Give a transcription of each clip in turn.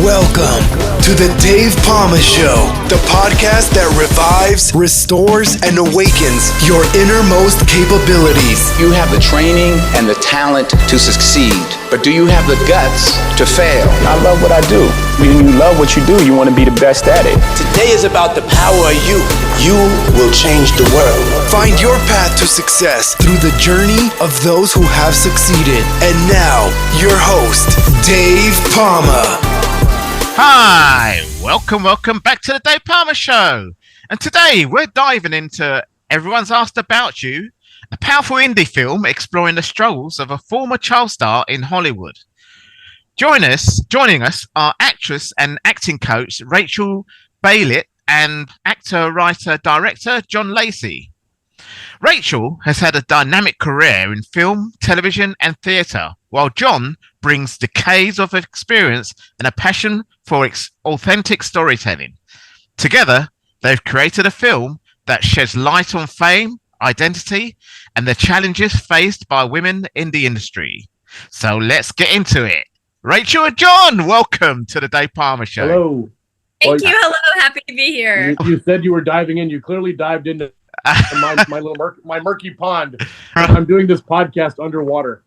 Welcome to the Dave Pamah Show, the podcast that revives, restores, and awakens your innermost capabilities. You have the training and the talent to succeed, but do you have the guts to fail? I love what I do. When you love what you do, you want to be the best at it. Today is about the power of you. You will change the world. Find your path to success through the journey of those who have succeeded. And now, your host, Dave Pamah. Hi, welcome back to the Dave Pamah Show. And today we're diving into Everyone's Asked About You, a powerful indie film exploring the struggles of a former child star in Hollywood. Joining us are actress and acting coach Rachel Bailit and actor, writer, director John Lacy. Rachel has had a dynamic career in film, television, and theatre, while John brings decades of experience and a passion for authentic storytelling. Together, they've created a film that sheds light on fame, identity, and the challenges faced by women in the industry. So let's get into it. Rachel and John, welcome to the Dave Pamah Show. Hello. Thank you. Hello. Happy to be here. You said you were diving in. You clearly dived into my murky pond. I'm doing this podcast underwater.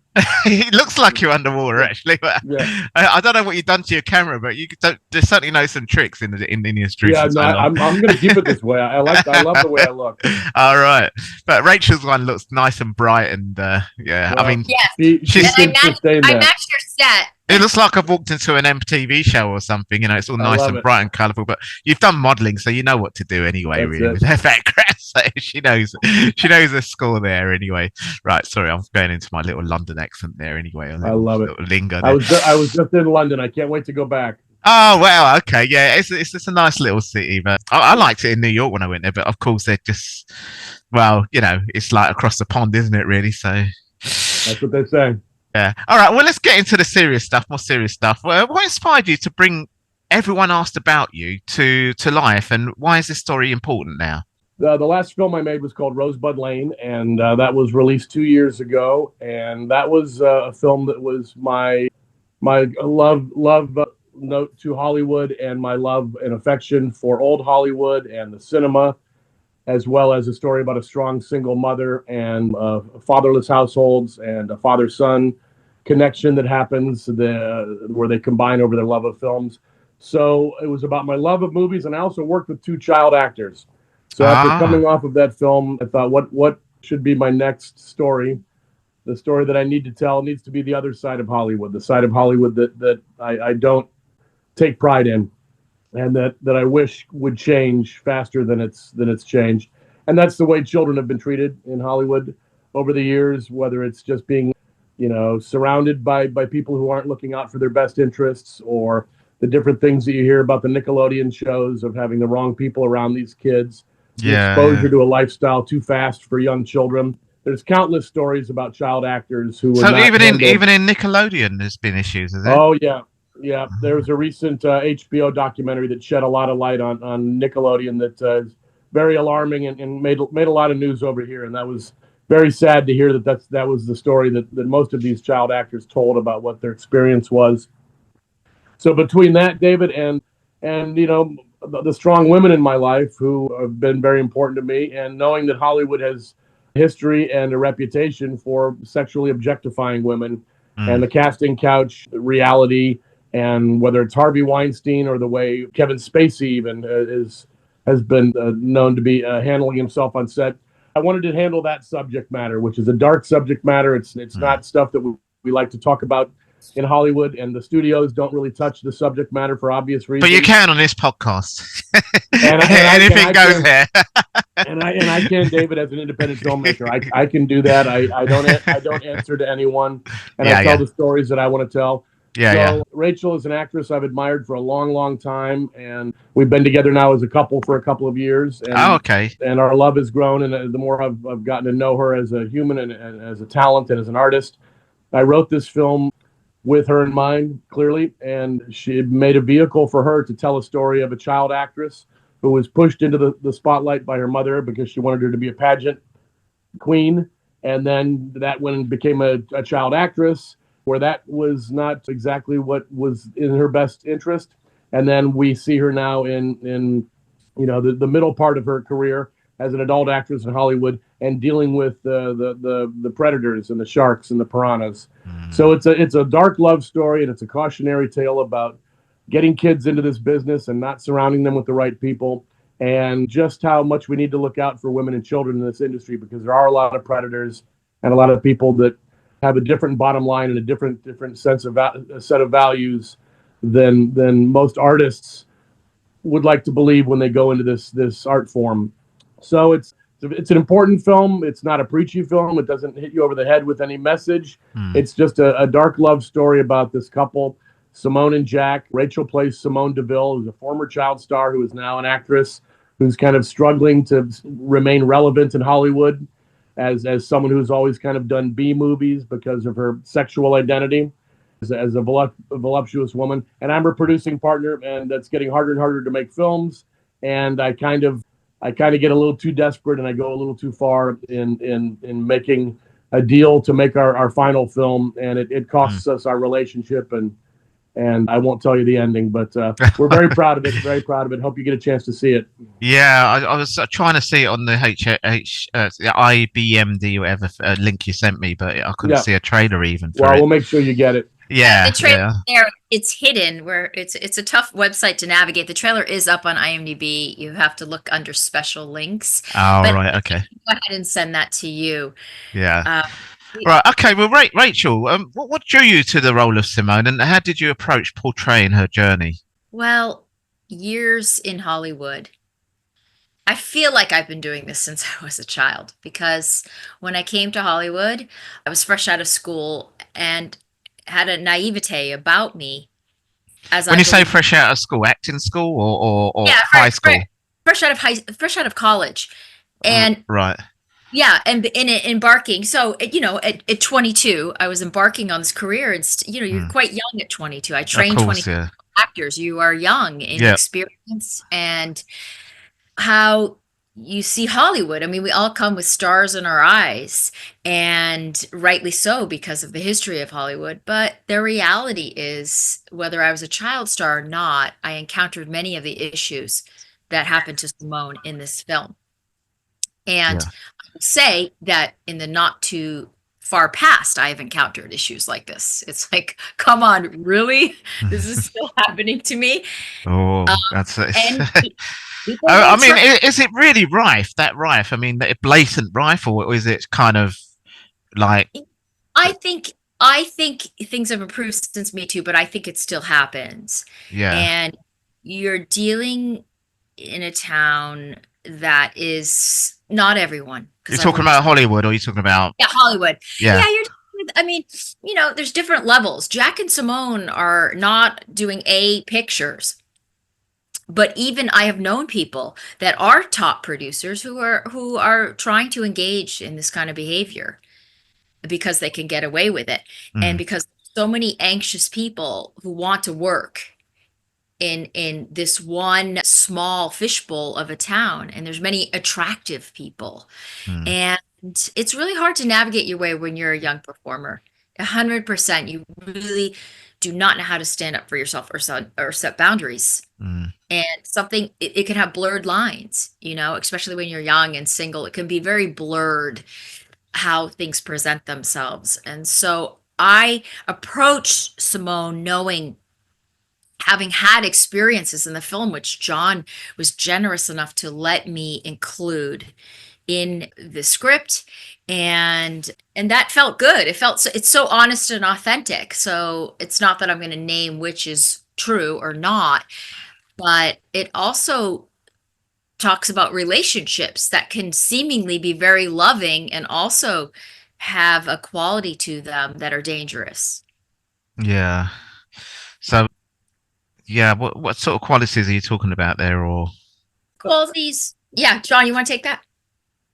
It looks like you're underwater, actually. But yeah. I don't know what you've done to your camera, but you certainly know some tricks in the industry. Yeah, no, I'm going to keep it this way. I love the way I look. All right, but Rachel's one looks nice and bright, and yeah, well, I mean, yes. I matched your set. It looks like I've walked into an MTV show or something. You know, it's all nice and bright and colourful. But you've done modelling, so you know what to do anyway. That's really, with her background, so she knows the score there anyway. Right, sorry, I'm going into my little London accent there anyway. I love it. Lingo. I was just in London. I can't wait to go back. Oh well, okay, yeah, it's just a nice little city, but I liked it in New York when I went there. But of course, they're just, well, you know, it's like across the pond, isn't it? Really, so that's what they say. Yeah. All right. Well, let's get into the more serious stuff. What inspired you to bring Everyone Asked About You to life, and why is this story important now? The last film I made was called Rosebud Lane, and that was released 2 years ago. And that was a film that was my love note to Hollywood, and my love and affection for old Hollywood and the cinema, as well as a story about a strong single mother and fatherless households and a father-son connection that happens where they combine over their love of films. So it was about my love of movies, and I also worked with 2 child actors. So after coming off of that film, I thought, what should be my next story? The story that I need to tell needs to be the other side of Hollywood, the side of Hollywood that I don't take pride in, and that I wish would change faster than it's changed. And that's the way children have been treated in Hollywood over the years, whether it's just being, you know, surrounded by people who aren't looking out for their best interests, or the different things that you hear about the Nickelodeon shows of having the wrong people around these kids. Yeah. Exposure to a lifestyle too fast for young children. There's countless stories about child actors who so even in Nickelodeon there's been issues, is it? Oh yeah. There was a recent HBO documentary that shed a lot of light on Nickelodeon that is very alarming and made a lot of news over here, and that was very sad to hear that was the story that most of these child actors told about what their experience was. So between that, David, and you know, the strong women in my life who have been very important to me, and knowing that Hollywood has a history and a reputation for sexually objectifying women, and the casting couch reality, and whether it's Harvey Weinstein or the way Kevin Spacey even has been known to be handling himself on set, I wanted to handle that subject matter, which is a dark subject matter. It's not stuff that we like to talk about in Hollywood, and the studios don't really touch the subject matter for obvious reasons. But you can on this podcast. And anything goes there. and I can, David, as an independent filmmaker, I can do that. I don't answer to anyone, and I tell the stories that I want to tell. Rachel is an actress I've admired for a long, long time, and we've been together now as a couple for a couple of years. And, and our love has grown, and the more I've gotten to know her as a human and as a talent and as an artist. I wrote this film with her in mind, clearly, and she made a vehicle for her to tell a story of a child actress who was pushed into the spotlight by her mother because she wanted her to be a pageant queen, and then that went and became a child actress, where that was not exactly what was in her best interest. And then we see her now in the middle part of her career as an adult actress in Hollywood and dealing with the predators and the sharks and the piranhas. So it's a dark love story, and it's a cautionary tale about getting kids into this business and not surrounding them with the right people, and just how much we need to look out for women and children in this industry, because there are a lot of predators and a lot of people that have a different bottom line and a different sense of a set of values than most artists would like to believe when they go into this art form. So it's an important film. It's not a preachy film. It doesn't hit you over the head with any message. It's just a dark love story about this couple, Simone and Jack. Rachel plays Simone DeVille, who's a former child star who is now an actress who's kind of struggling to remain relevant in Hollywood as someone who's always kind of done B movies because of her sexual identity as a voluptuous woman. And I'm her producing partner, and that's getting harder and harder to make films. And I kind of get a little too desperate, and I go a little too far in making a deal to make our final film, and it costs us our relationship, and I won't tell you the ending, but we're very proud of it. Very proud of it. Hope you get a chance to see it. Yeah, I was trying to see it on the the IBMD whatever link you sent me, but I couldn't see a trailer even. We'll make sure you get it. Yeah, the trailer there, it's hidden where it's a tough website to navigate. The trailer is up on IMDb. You have to look under special links. Oh, right, okay. Go ahead and send that to you. Yeah. Right, okay. Well, Rachel, what drew you to the role of Simone, and how did you approach portraying her journey? Well, years in Hollywood. I feel like I've been doing this since I was a child, because when I came to Hollywood, I was fresh out of school and had a naivete about me. When you say fresh out of school, acting school or high school? Fresh out of college, and right. Yeah, and in embarking. So at 22, I was embarking on this career, and you're quite young at 22. I trained 22 actors. You are young in experience and how you see Hollywood. I mean, we all come with stars in our eyes, and rightly so because of the history of Hollywood. But the reality is, whether I was a child star or not, I encountered many of the issues that happened to Simone in this film. And I will say that in the not too far past, I have encountered issues like this. It's like, come on, really? This is still happening to me? Oh, that's it. I mean, is it really rife? That rife? I mean, blatant rife, or is it kind of like? I think things have improved since Me Too, but I think it still happens. Yeah. And you're dealing in a town that is not everyone. You're talking about Hollywood, or are you talking about? Yeah, Hollywood. Yeah. I mean, there's different levels. Jack and Simone are not doing A pictures. But even I have known people that are top producers who are trying to engage in this kind of behavior because they can get away with it. And because so many anxious people who want to work in this one small fishbowl of a town, and there's many attractive people. And it's really hard to navigate your way when you're a young performer. 100%. You really do not know how to stand up for yourself or set boundaries. And it can have blurred lines, especially when you're young and single. It can be very blurred how things present themselves. And so I approached Simone having had experiences in the film, which John was generous enough to let me include in the script. And that felt good. It's so honest and authentic. So it's not that I'm going to name which is true or not, but it also talks about relationships that can seemingly be very loving and also have a quality to them that are dangerous. Yeah. So, yeah, what sort of qualities are you talking about there, or qualities? Yeah, John, you want to take that?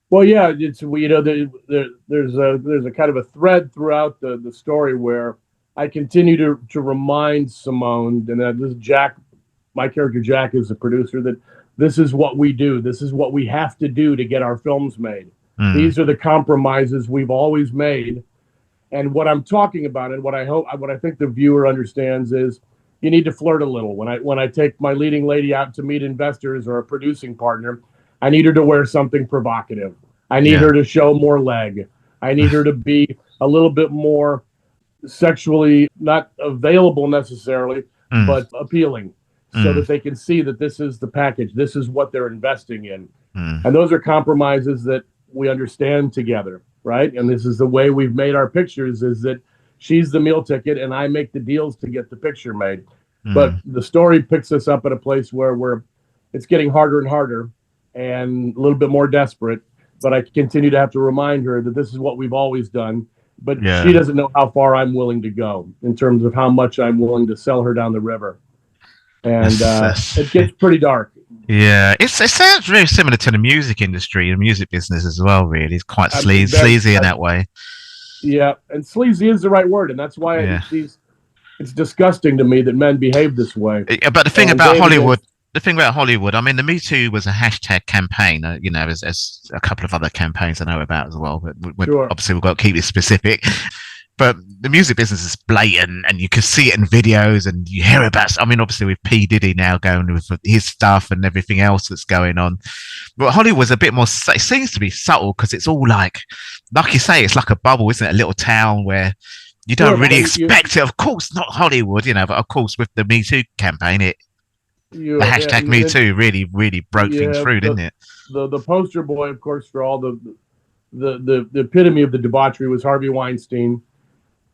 Well, yeah, it's there's a kind of a thread throughout the story where I continue to remind Simone, and that this Jack, my character Jack, is the producer, that this is what we do. This is what we have to do to get our films made. These are the compromises we've always made, And what I'm talking about, and what I think the viewer understands, is you need to flirt a little. When I take my leading lady out to meet investors or a producing partner, I need her to wear something provocative. I need her to show more leg. I need her to be a little bit more sexually not available necessarily, but appealing, so that they can see that this is the package. This is what they're investing in. And those are compromises that we understand together, right? And this is the way we've made our pictures, is that she's the meal ticket and I make the deals to get the picture made. But the story picks us up at a place where it's getting harder and harder and a little bit more desperate. But I continue to have to remind her that this is what we've always done. But she doesn't know how far I'm willing to go in terms of how much I'm willing to sell her down the river. And it gets pretty dark. Yeah, it sounds very similar to the music industry, the music business as well, really. It's quite sleazy in that way. Yeah, and sleazy is the right word. And that's why it's disgusting to me that men behave this way. But the thing about Hollywood... The thing about Hollywood, I mean, the Me Too was a hashtag campaign, as a couple of other campaigns I know about as well. But obviously, we've got to keep it specific. But the music business is blatant, and you can see it in videos, and you hear about. I mean, obviously, with P Diddy now going with his stuff and everything else that's going on. But Hollywood's a bit more. It seems to be subtle because it's all like you say, it's like a bubble, isn't it? A little town where you don't really expect it. Of course, not Hollywood, but of course, with the Me Too campaign, the hashtag Me Too really broke things through, didn't it? The poster boy, of course, for all the epitome of the debauchery was Harvey Weinstein,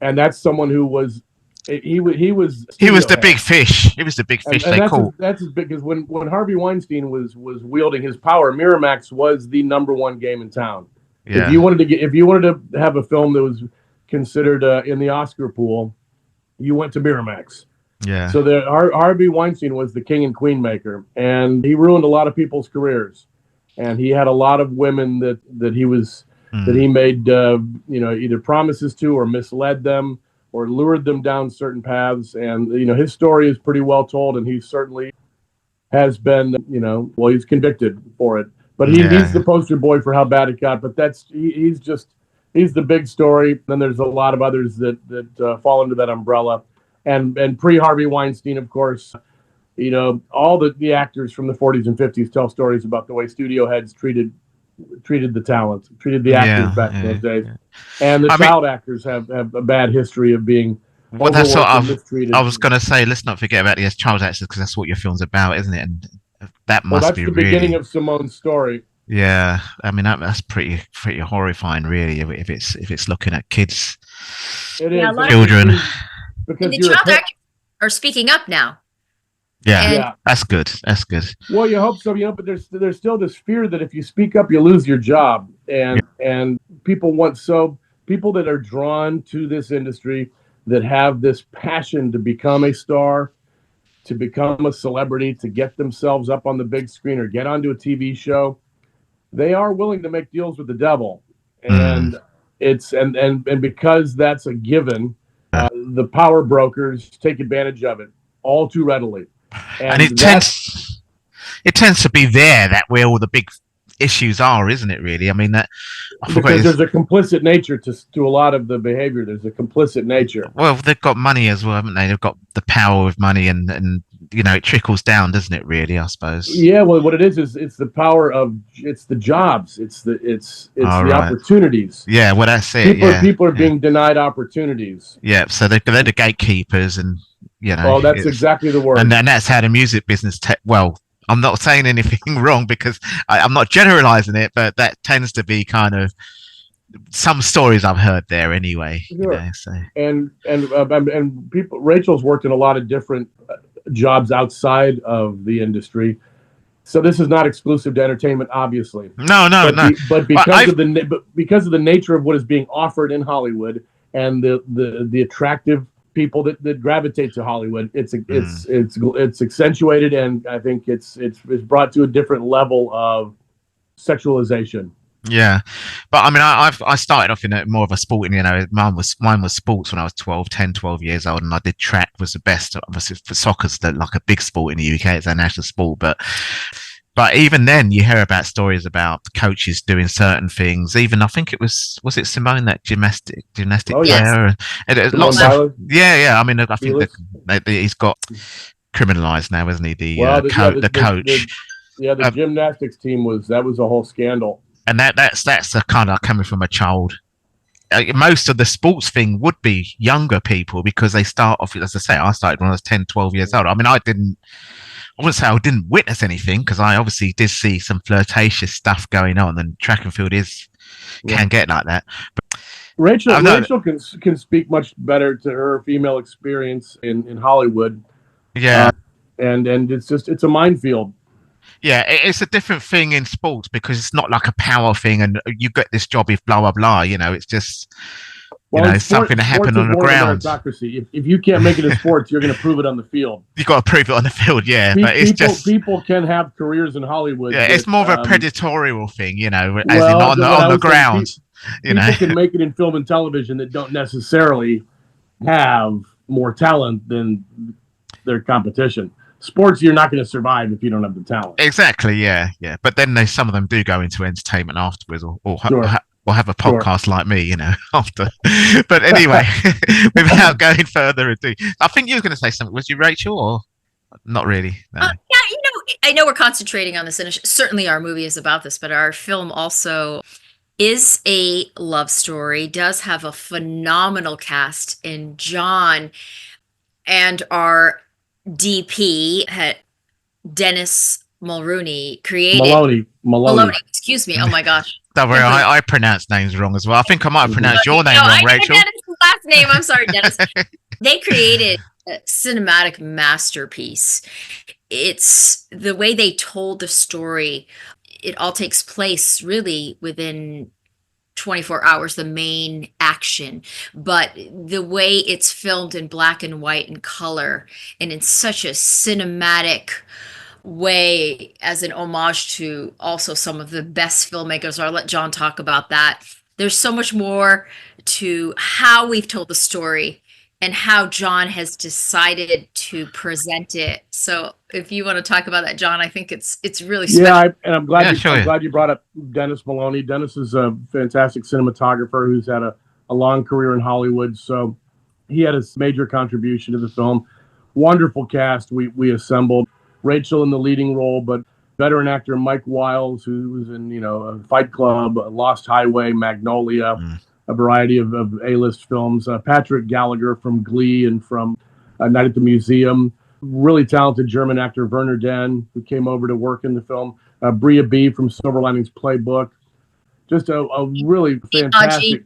and that's someone who was he was the big fish. He was the big fish they caught. That's as big as when Harvey Weinstein was wielding his power. Miramax was the number one game in town. Yeah. If you wanted to have a film that was considered in the Oscar pool, you went to Miramax. Yeah. So Harvey Weinstein was the king and queen maker, and he ruined a lot of people's careers. And he had a lot of women that he made either promises to or misled them or lured them down certain paths. And his story is pretty well told, and he certainly has been he's convicted for it. But he's the poster boy for how bad it got. But he's the big story. Then there's a lot of others that fall into that umbrella. And pre-Harvey Weinstein, of course, all the actors from the 40s and 50s tell stories about the way studio heads treated the talent, treated the actors back in those days. And the child actors have a bad history of being that's what I was going to say. Let's not forget about the child actors, because that's what your film's about, isn't it? And that must be the beginning of Simone's story. Yeah, I mean that's pretty horrifying, really. If it's looking at kids, children. And the child actors are speaking up now. Yeah, that's good. Well, you hope so, but there's still this fear that if you speak up, you lose your job, and people that are drawn to this industry, that have this passion to become a star, to become a celebrity, to get themselves up on the big screen or get onto a TV show, they are willing to make deals with the devil, and and because that's a given. The power brokers take advantage of it all too readily, and it tends to be that where all the big issues are, isn't it? Really, I mean because there's a complicit nature to a lot of the behavior. There's a complicit nature. Well, they've got money as well, haven't they? They've got the power with money, and it trickles down, doesn't it? Really, I suppose. Yeah. Well, what it is it's the power of the jobs. It's the opportunities. Yeah. Well, that's it. People are being denied opportunities. Yeah. So they're the gatekeepers, and Oh, that's exactly the word. And that's how the music business. I'm not saying anything wrong, because I'm not generalizing it, but that tends to be kind of some stories I've heard there anyway. Sure. And people. Rachel's worked in a lot of different jobs outside of the industry, so this is not exclusive to entertainment, obviously. No. But because of the nature of what is being offered in Hollywood and the attractive people that gravitate to Hollywood, it's accentuated, and I think it's brought to a different level of sexualization. Yeah, but I mean, I started off in more of a sporting. Mine was sports when I was 12 years old, and I did track. Was the best. Obviously, for soccer's like a big sport in the UK. It's our national sport, but But even then, you hear about stories about coaches doing certain things. Even I think it was it Simone, that gymnastic Oh, yeah. player, and Simone lots Biles? of yeah. I mean, I think Bilis? he's got criminalized now, isn't he? The Well, the coach. The gymnastics team was a whole scandal. And that's a kind of coming from a child. Most of the sports thing would be younger people because they start off, as I say, I started when I was 10, 12 years old. I mean, I wouldn't say I didn't witness anything because I obviously did see some flirtatious stuff going on, and track and field can get like that. But Rachel can speak much better to her female experience in Hollywood. Yeah. And it's a minefield. Yeah, it's a different thing in sports because it's not like a power thing and you get this job if blah, blah, blah. It's just, something that happened on the ground. If you can't make it in sports, you're going to prove it on the field. You've got to prove it on the field, yeah. But it's people can have careers in Hollywood. Yeah, it's more of a predatorial thing, as in on the ground. People can make it in film and television that don't necessarily have more talent than their competition. Sports, you're not going to survive if you don't have the talent. Exactly, yeah. But then some of them do go into entertainment afterwards, or have a podcast like me, after. But anyway, without going further ado, I think you were going to say something. Was you, Rachel, or not really? No. I know we're concentrating on this, and certainly our movie is about this, but our film also is a love story, does have a phenomenal cast in John, and our DP had Dennis Mulroney created Maloney. Excuse me. Oh my gosh. Don't worry, I pronounce names wrong as well. I think I might have pronounced your name wrong, Rachel. Dennis' last name. I'm sorry, Dennis. They created a cinematic masterpiece. It's the way they told the story. It all takes place really within 24 hours, the main action, but the way it's filmed in black and white and color and in such a cinematic way as an homage to also some of the best filmmakers. I'll let John talk about that. There's so much more to how we've told the story and how John has decided to present it. So if you want to talk about that, John, I think it's really special. Yeah, I'm glad you brought up Dennis Maloney. Dennis is a fantastic cinematographer who's had a long career in Hollywood. So he had a major contribution to the film. Wonderful cast we assembled. Rachel in the leading role, but veteran actor Mike Wiles, who was in Fight Club, Lost Highway, Magnolia, a variety of A-list films. Patrick Gallagher from Glee and from Night at the Museum. Really talented German actor Werner Den, who came over to work in the film. Bria B from Silver Linings Playbook. Just a really fantastic.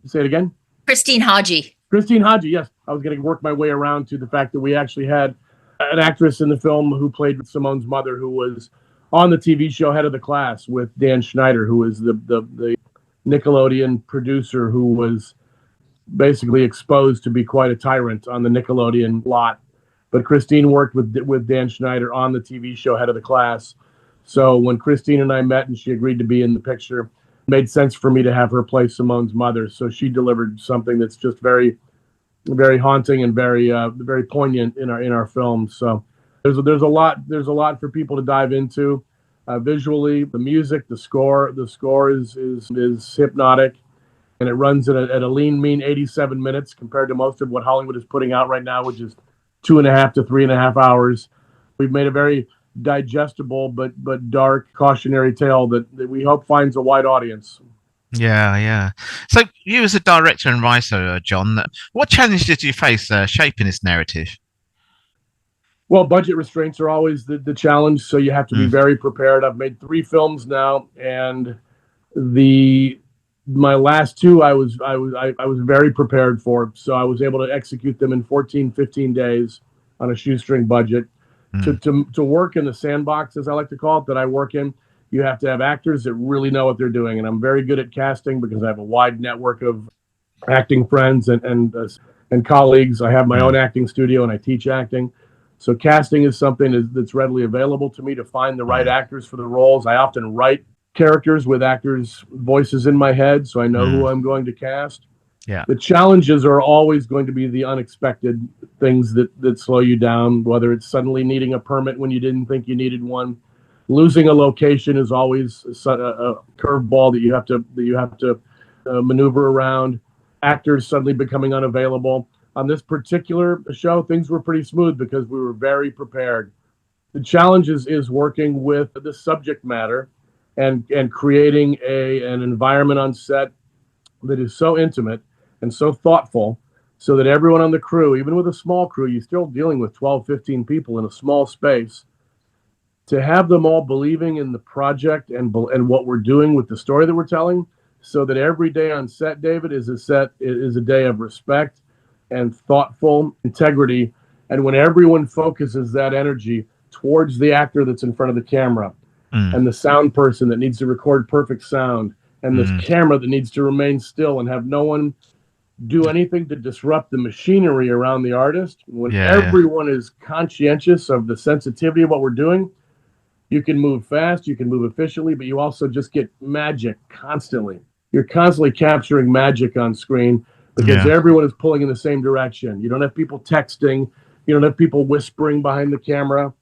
Say it again? Christine Haji, yes. I was going to work my way around to the fact that we actually had an actress in the film who played Simone's mother, who was on the TV show Head of the Class with Dan Schneider, who is the Nickelodeon producer who was basically exposed to be quite a tyrant on the Nickelodeon lot. But Christine worked with Dan Schneider on the TV show Head of the Class. So when Christine and I met and she agreed to be in the picture, it made sense for me to have her play Simone's mother. So she delivered something that's just very, very haunting and very very poignant in our film. So there's a lot for people to dive into. Visually, the music, the score is hypnotic, and it runs at a lean, mean 87 minutes compared to most of what Hollywood is putting out right now, which is 2.5 to 3.5 hours. We've made a very digestible but dark cautionary tale that we hope finds a wide audience. Yeah. So you as a director and writer, John, what challenges did you face shaping this narrative? Well, budget restraints are always the challenge, so you have to be very prepared. I've made 3 films now, and my last 2 I was very prepared for, so I was able to execute them in 14, 15 days on a shoestring budget. To work in the sandbox, as I like to call it, that I work in, you have to have actors that really know what they're doing, and I'm very good at casting because I have a wide network of acting friends and colleagues. I have my own acting studio, and I teach acting. So casting is something that's readily available to me to find the right actors for the roles. I often write characters with actors' voices in my head, so I know who I'm going to cast. Yeah. The challenges are always going to be the unexpected things that slow you down, whether it's suddenly needing a permit when you didn't think you needed one, Losing a location is always a curveball that you have to maneuver around. Actors suddenly becoming unavailable. On this particular show, things were pretty smooth because we were very prepared. The challenge is working with the subject matter and creating an environment on set that is so intimate and so thoughtful, so that everyone on the crew, even with a small crew, you're still dealing with 12, 15 people in a small space, to have them all believing in the project and what we're doing with the story that we're telling, so that every day on set, David, is a day of respect and thoughtful integrity. And when everyone focuses that energy towards the actor that's in front of the camera, and the sound person that needs to record perfect sound, and this camera that needs to remain still and have no one do anything to disrupt the machinery around the artist, when everyone is conscientious of the sensitivity of what we're doing, you can move fast, you can move efficiently, but you also just get magic constantly. You're constantly capturing magic on screen because everyone is pulling in the same direction. You don't have people texting. You don't have people whispering behind the camera.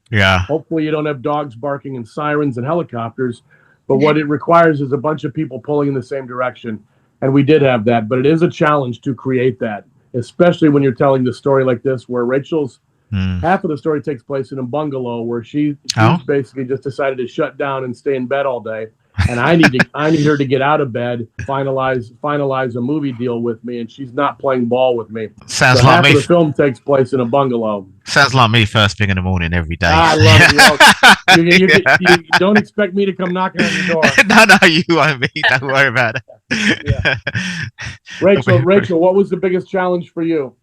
Yeah. Hopefully you don't have dogs barking and sirens and helicopters. But what it requires is a bunch of people pulling in the same direction. And we did have that. But it is a challenge to create that, especially when you're telling the story like this, where Rachel's half of the story takes place in a bungalow where she's basically just decided to shut down and stay in bed all day. And I need her to get out of bed, finalize a movie deal with me, and she's not playing ball with me. Sounds so like half me. Of the film takes place in a bungalow. Sounds like me first thing in the morning every day. I love it. You don't expect me to come knocking on your door. No, you won't be. Don't worry about it. Rachel, what was the biggest challenge for you?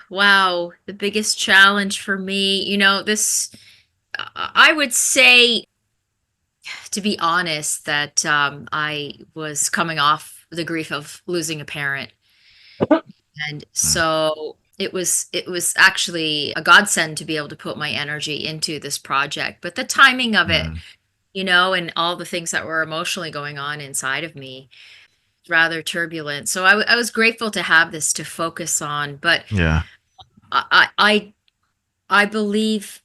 Wow, the biggest challenge for me, I would say, to be honest, that I was coming off the grief of losing a parent. And so it was actually a godsend to be able to put my energy into this project. But the timing of it, and all the things that were emotionally going on inside of me, rather turbulent. So I was grateful to have this to focus on. But I believe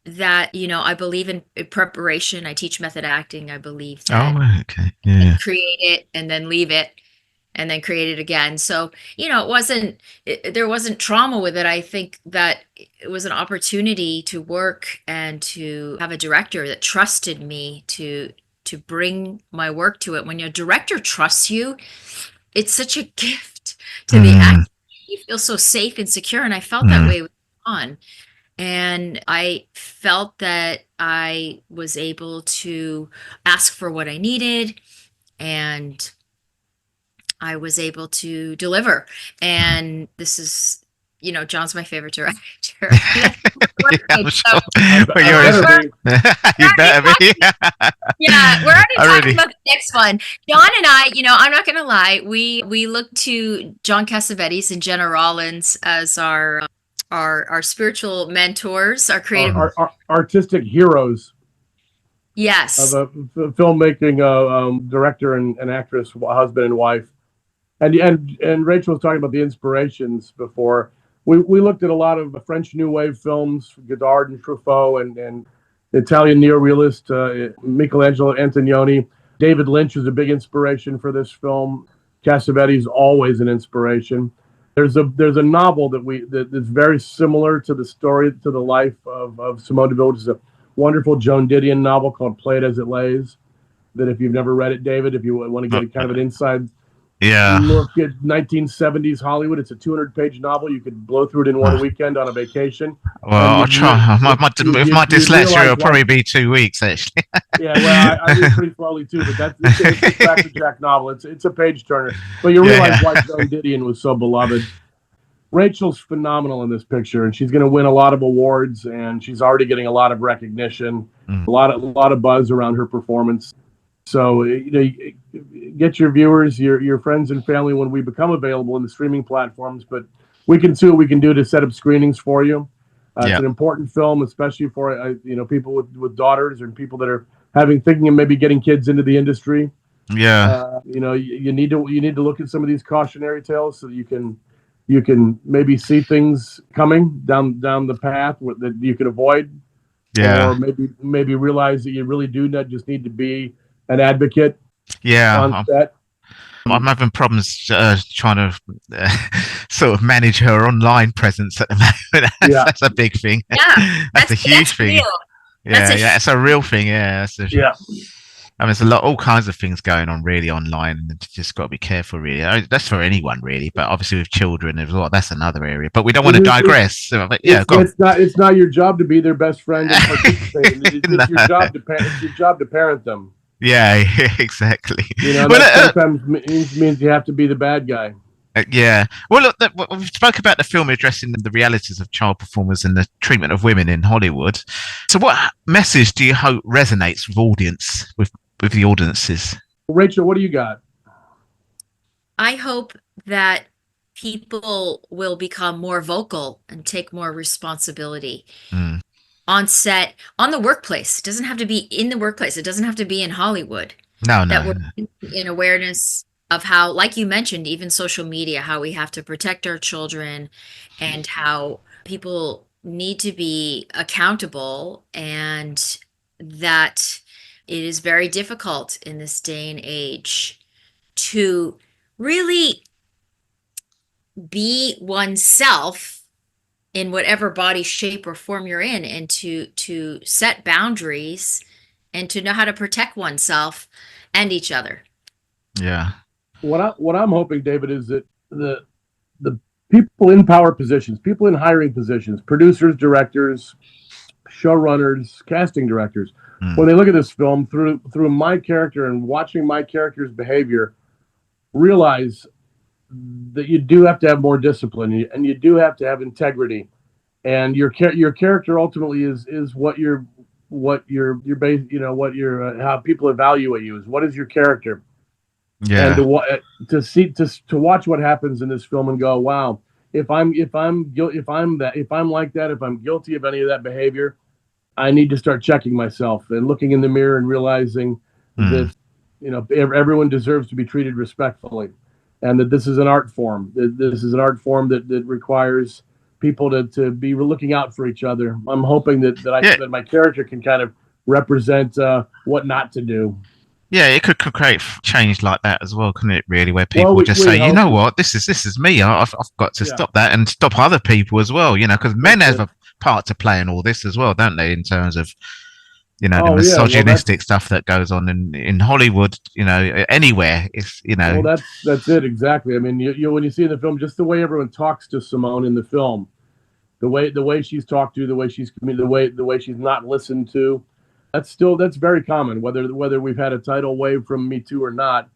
that, I believe in preparation. I teach method acting. I believe that create it and then leave it and then create it again. So, there wasn't trauma with it. I think that it was an opportunity to work and to have a director that trusted me to bring my work to it. When your director trusts you, it's such a gift to the actor. You feel so safe and secure. And I felt that way with John. And I felt that I was able to ask for what I needed, and I was able to deliver. And this is, John's my favorite director. I'm sure. You better be. Yeah, we're already talking about the next one. John and I, I'm not going to lie, we look to John Cassavetes and Jenna Rollins as our spiritual mentors, our creative, our artistic heroes. Yes, of a filmmaking director and actress, husband and wife. And Rachel was talking about the inspirations before. We looked at a lot of French New Wave films, Godard and Truffaut, and Italian neorealist Michelangelo Antonioni. David Lynch is a big inspiration for this film. Cassavetes always an inspiration. There's a novel that's very similar to the story, to the life of Simone de Beauvoir, which is a wonderful Joan Didion novel called Play It As It Lays. That if you've never read it, David, if you want to get kind of an inside look at 1970s Hollywood, it's a 200-page novel. You could blow through it in one weekend on a vacation. Well, I'll try. With my dyslexia, it'll probably be 2 weeks, actually. Yeah, well, I read pretty slowly too, but it's a Cracker Jack novel. It's a page turner. But you realize why Joan Didion was so beloved. Rachel's phenomenal in this picture, and she's going to win a lot of awards, and she's already getting a lot of recognition, a lot of buzz around her performance. So, get your viewers, your friends and family when we become available in the streaming platforms. But we can see what we can do to set up screenings for you. It's an important film, especially for people with daughters and people that are thinking of maybe getting kids into the industry. Yeah. You need to look at some of these cautionary tales so that you can maybe see things coming down the path that you can avoid. Yeah. or maybe realize that you really do not just need to be an advocate on set. I'm having problems trying to sort of manage her online presence at the moment. That's a big thing. Yeah, that's a huge thing. Real. It's a real thing. Yeah, I mean, there's all kinds of things going on really online, and you just got to be careful. Really, that's for anyone really, but obviously with children, that's another area. But we don't want to digress. It's not your job to be their best friend and participate. It's your job to parent. It's your job to parent them. Yeah, exactly. That sometimes means you have to be the bad guy. Yeah. Well, look, we spoke about the film addressing the realities of child performers and the treatment of women in Hollywood. So, what message do you hope resonates with the audiences? Rachel, what do you got? I hope that people will become more vocal and take more responsibility. On set, on the workplace. It doesn't have to be in the workplace. It doesn't have to be in Hollywood. No. That we're in awareness of how, like you mentioned, even social media, how we have to protect our children and how people need to be accountable, and that it is very difficult in this day and age to really be oneself in whatever body shape or form you're in, and to set boundaries and to know how to protect oneself and each other. Yeah. What I'm hoping, David, is that the people in power positions, people in hiring positions, producers, directors, showrunners, casting directors, when they look at this film through my character and watching my character's behavior, realize that you do have to have more discipline, and you do have to have integrity, and your character ultimately is what your base, how people evaluate you is what is your character. Yeah. And to watch what happens in this film and go, wow, if I'm like that, if I'm guilty of any of that behavior, I need to start checking myself and looking in the mirror and realizing that everyone deserves to be treated respectfully. And that this is an art form. This is an art form that requires people to be looking out for each other. I'm hoping that my character can kind of represent what not to do. Yeah, it could create change like that as well, couldn't it? Really, where people just say, you know what, this is me. I've got to stop that and stop other people as well. Because men have a part to play in all this as well, don't they? In terms of the misogynistic stuff that goes on in Hollywood, anywhere. It's Well, that's it exactly. I mean, you when you see in the film, just the way everyone talks to Simone in the film, the way she's talked to, the way she's communicated, the way she's not listened to, that's very common. Whether we've had a tidal wave from Me Too or not,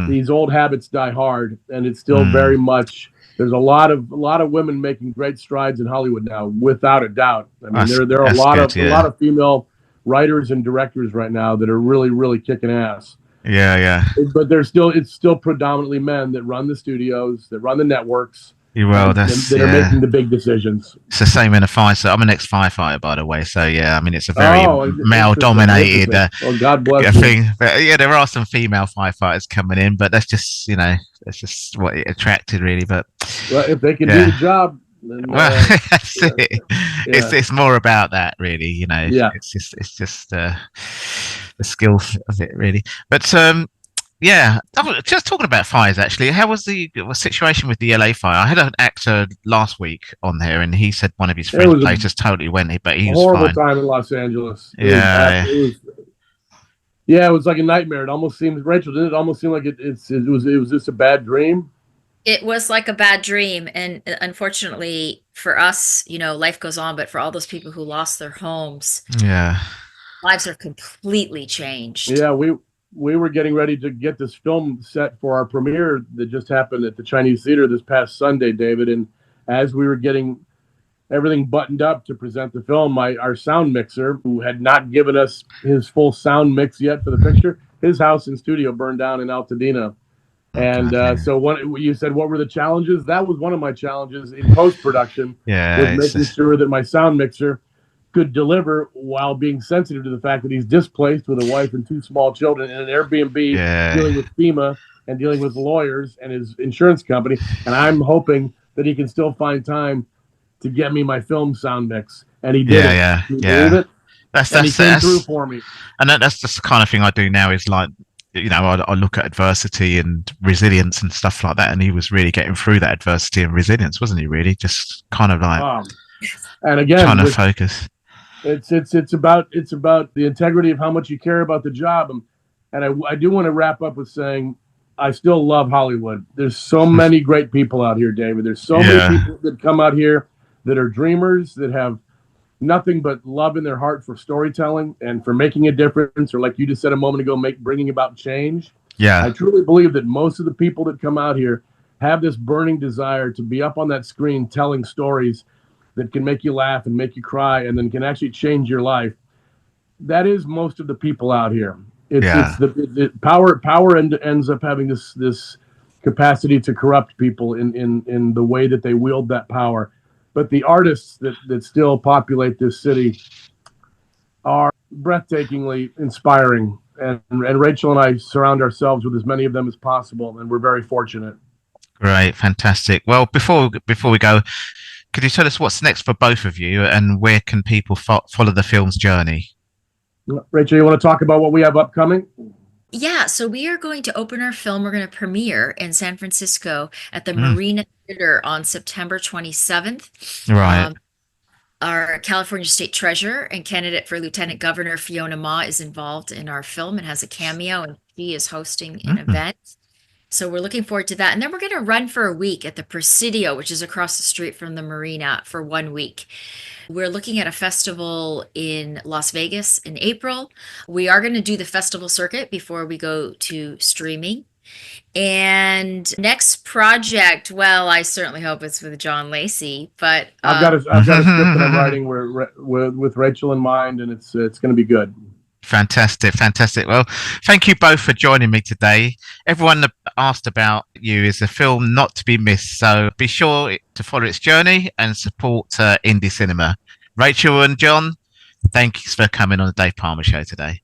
these old habits die hard, and it's still very much. There's a lot of women making great strides in Hollywood now, without a doubt. I mean, there are a lot of female writers and directors right now that are really, really kicking ass. Yeah. But it's still predominantly men that run the studios, that run the networks. Well, that are making the big decisions. It's the same in a firefighter. I'm an ex-firefighter, by the way. So yeah, I mean, it's a very male-dominated God bless thing. But yeah, there are some female firefighters coming in, but that's just what it attracted really. But if they can do the job. Then, that's it. Yeah. It's more about that, really. It's just the skill of it, really. But just talking about fires. Actually, how was the situation with the LA fire? I had an actor last week on there, and he said one of his friends' places totally went, but he was horrible fine. Time in Los Angeles. It was like a nightmare. It almost seemed, Rachel, didn't it almost seem like it was just a bad dream? It was like a bad dream, and unfortunately for us, life goes on, but for all those people who lost their homes, lives are completely changed. Yeah, we were getting ready to get this film set for our premiere that just happened at the Chinese Theater this past Sunday, David, and as we were getting everything buttoned up to present the film, our sound mixer, who had not given us his full sound mix yet for the picture, his house and studio burned down in Altadena. And so you said, what were the challenges? That was one of my challenges in post-production, was making sure that my sound mixer could deliver while being sensitive to the fact that he's displaced with a wife and two small children in an Airbnb, dealing with FEMA and dealing with lawyers and his insurance company. And I'm hoping that he can still find time to get me my film sound mix. And he did. Can you believe it? And he came through for me. And that's just the kind of thing I do now. Is like, I look at adversity and resilience and stuff like that, and he was really getting through that adversity and resilience, wasn't he? Really, just kind of like, and again, trying to focus. It's about the integrity of how much you care about the job, and I do want to wrap up with saying I still love Hollywood. There's so many great people out here, David. There's so many people that come out here that are dreamers, that have nothing but love in their heart for storytelling and for making a difference, or like you just said a moment ago, bringing about change. Yeah. I truly believe that most of the people that come out here have this burning desire to be up on that screen telling stories that can make you laugh and make you cry and then can actually change your life. That is most of the people out here. It's the power ends up having this capacity to corrupt people in the way that they wield that power. But the artists that still populate this city are breathtakingly inspiring. And Rachel and I surround ourselves with as many of them as possible, and we're very fortunate. Great, fantastic. Well, before we go, could you tell us what's next for both of you, and where can people follow the film's journey? Rachel, you want to talk about what we have upcoming? Yeah, so we are going to open our film. We're going to premiere in San Francisco at the Marina Theater on September 27th. Right. Our California State Treasurer and candidate for Lieutenant Governor Fiona Ma is involved in our film and has a cameo, and she is hosting an event. So we're looking forward to that. And then we're going to run for a week at the Presidio, which is across the street from the marina, for 1 week. We're looking at a festival in Las Vegas in April. We are going to do the festival circuit before we go to streaming. And next project, well, I certainly hope it's with John Lacy, but I've got a script that I'm writing with Rachel in mind, and it's going to be good. Fantastic. Well, thank you both for joining me today. Everyone that asked about you is a film not to be missed, so be sure to follow its journey and support indie cinema. Rachel and John, thanks for coming on the Dave Pamah Show today.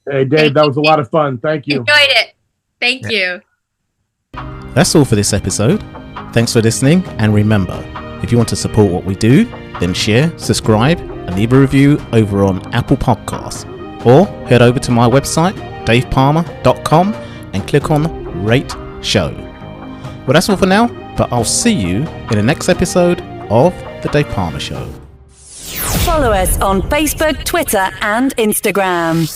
Hey, Dave, that was a lot of fun. Thank you. Enjoyed it. Thank you. That's all for this episode. Thanks for listening, and remember, if you want to support what we do, then share, subscribe, and leave a review over on Apple Podcasts. Or head over to my website, davepalmer.com, and click on Rate Show. Well, that's all for now, but I'll see you in the next episode of The Dave Pamah Show. Follow us on Facebook, Twitter, and Instagram.